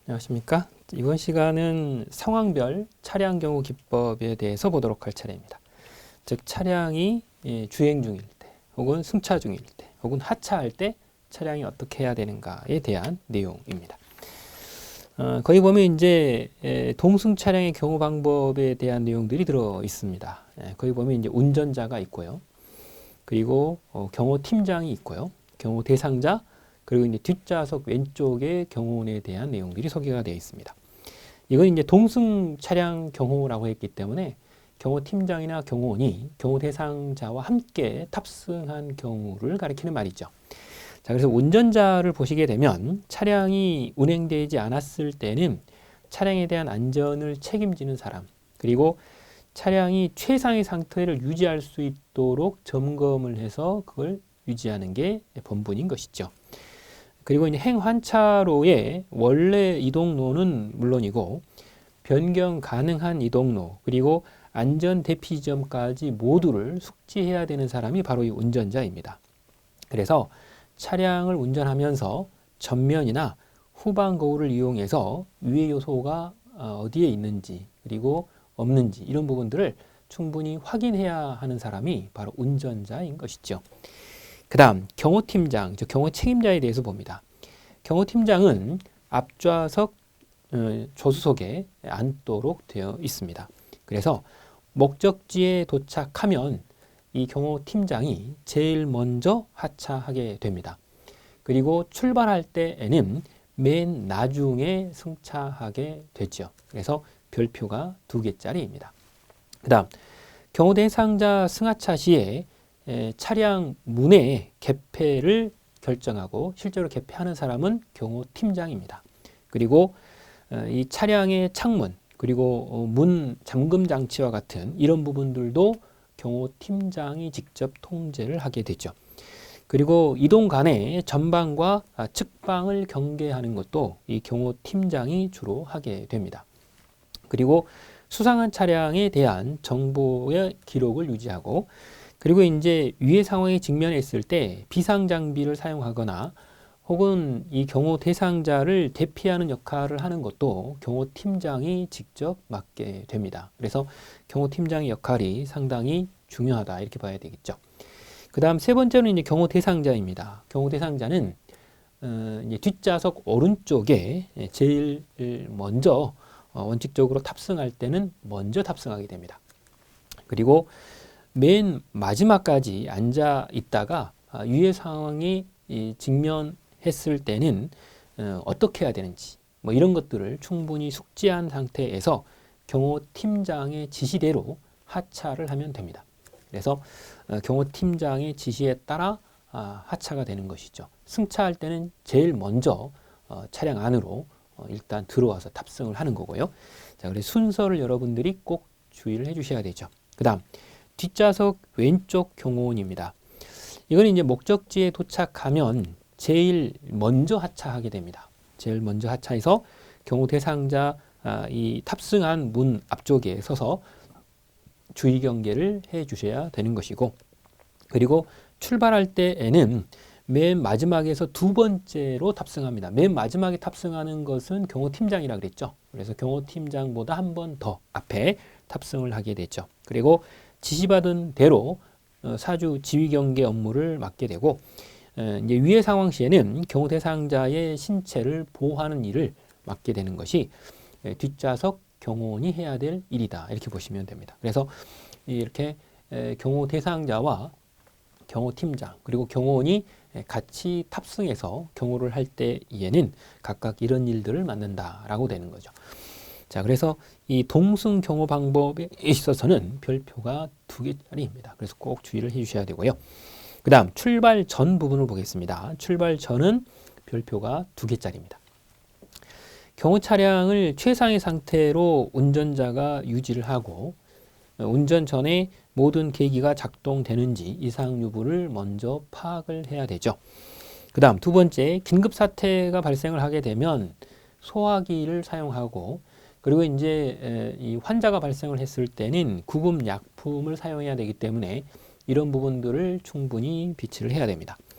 안녕하십니까? 이번 시간은 상황별 차량 경우 기법에 대해서 보도록 할 차례입니다. 즉 차량이 주행 중일 때, 혹은 승차 중일 때, 혹은 하차할 때 차량이 어떻게 해야 되는가에 대한 내용입니다. 거기 보면 이제 동승 차량의 경우 방법에 대한 내용들이 들어 있습니다. 거기 보면 이제 운전자가 있고요. 그리고 경호 팀장이 있고요. 경호 대상자, 그리고 이제 뒷좌석 왼쪽에 경호원에 대한 내용들이 소개가 되어 있습니다. 이건 이제 동승 차량 경호라고 했기 때문에 경호 팀장이나 경호원이 경호 대상자와 함께 탑승한 경우를 가리키는 말이죠. 자, 그래서 운전자를 보시게 되면 차량이 운행되지 않았을 때는 차량에 대한 안전을 책임지는 사람, 그리고 차량이 최상의 상태를 유지할 수 있도록 점검을 해서 그걸 유지하는 게 본분인 것이죠. 그리고 이제 행환차로의 원래 이동로는 물론이고 변경 가능한 이동로, 그리고 안전 대피 지점까지 모두를 숙지해야 되는 사람이 바로 이 운전자입니다. 그래서 차량을 운전하면서 전면이나 후방 거울을 이용해서 유해 요소가 어디에 있는지, 그리고 없는지, 이런 부분들을 충분히 확인해야 하는 사람이 바로 운전자인 것이죠. 그 다음 경호팀장, 즉 경호 책임자에 대해서 봅니다. 경호팀장은 앞좌석 조수석에 앉도록 되어 있습니다. 그래서 목적지에 도착하면 이 경호팀장이 제일 먼저 하차하게 됩니다. 그리고 출발할 때에는 맨 나중에 승차하게 되죠. 그래서 별표가 2개짜리입니다. 그 다음 경호 대상자 승하차 시에 차량 문의 개폐를 결정하고 실제로 개폐하는 사람은 경호팀장입니다. 그리고 이 차량의 창문, 그리고 문 잠금 장치와 같은 이런 부분들도 경호팀장이 직접 통제를 하게 되죠. 그리고 이동 간의 전방과 측방을 경계하는 것도 이 경호팀장이 주로 하게 됩니다. 그리고 수상한 차량에 대한 정보의 기록을 유지하고, 그리고 이제 위해 상황에 직면했을 때 비상 장비를 사용하거나 혹은 이 경호 대상자를 대피하는 역할을 하는 것도 경호 팀장이 직접 맡게 됩니다. 그래서 경호 팀장의 역할이 상당히 중요하다, 이렇게 봐야 되겠죠. 그 다음 세 번째는 이제 경호 대상자입니다. 경호 대상자는 이제 뒷좌석 오른쪽에 제일 먼저 원칙적으로 탑승할 때는 먼저 탑승하게 됩니다. 그리고 맨 마지막까지 앉아 있다가 유해 상황이 직면했을 때는 어떻게 해야 되는지, 뭐 이런 것들을 충분히 숙지한 상태에서 경호팀장의 지시대로 하차를 하면 됩니다. 그래서 경호팀장의 지시에 따라 하차가 되는 것이죠. 승차할 때는 제일 먼저 차량 안으로 일단 들어와서 탑승을 하는 거고요. 자, 그래서 순서를 여러분들이 꼭 주의를 해주셔야 되죠. 그 다음 뒷좌석 왼쪽 경호원입니다. 이건 이제 목적지에 도착하면 제일 먼저 하차하게 됩니다. 제일 먼저 하차해서 경호 대상자 이 탑승한 문 앞쪽에 서서 주의 경계를 해 주셔야 되는 것이고, 그리고 출발할 때에는 맨 마지막에서 2번째로 탑승합니다. 맨 마지막에 탑승하는 것은 경호팀장이라 그랬죠. 그래서 경호팀장보다 한 번 더 앞에 탑승을 하게 되죠. 그리고 지시받은 대로 사주 지휘 경계 업무를 맡게 되고, 이제 위해 상황 시에는 경호 대상자의 신체를 보호하는 일을 맡게 되는 것이 뒷좌석 경호원이 해야 될 일이다, 이렇게 보시면 됩니다. 그래서 이렇게 경호 대상자와 경호팀장, 그리고 경호원이 같이 탑승해서 경호를 할 때에는 각각 이런 일들을 맡는다라고 되는 거죠. 자, 그래서 이 동승 경호 방법에 있어서는 별표가 2개짜리입니다. 그래서 꼭 주의를 해주셔야 되고요. 그 다음 출발 전 부분을 보겠습니다. 출발 전은 별표가 2개짜리입니다. 경호 차량을 최상의 상태로 운전자가 유지를 하고 운전 전에 모든 계기가 작동되는지 이상 여부를 먼저 파악을 해야 되죠. 그 다음 2번째, 긴급 사태가 발생을 하게 되면 소화기를 사용하고, 그리고 이제 이 환자가 발생을 했을 때는 구급 약품을 사용해야 되기 때문에 이런 부분들을 충분히 비치를 해야 됩니다.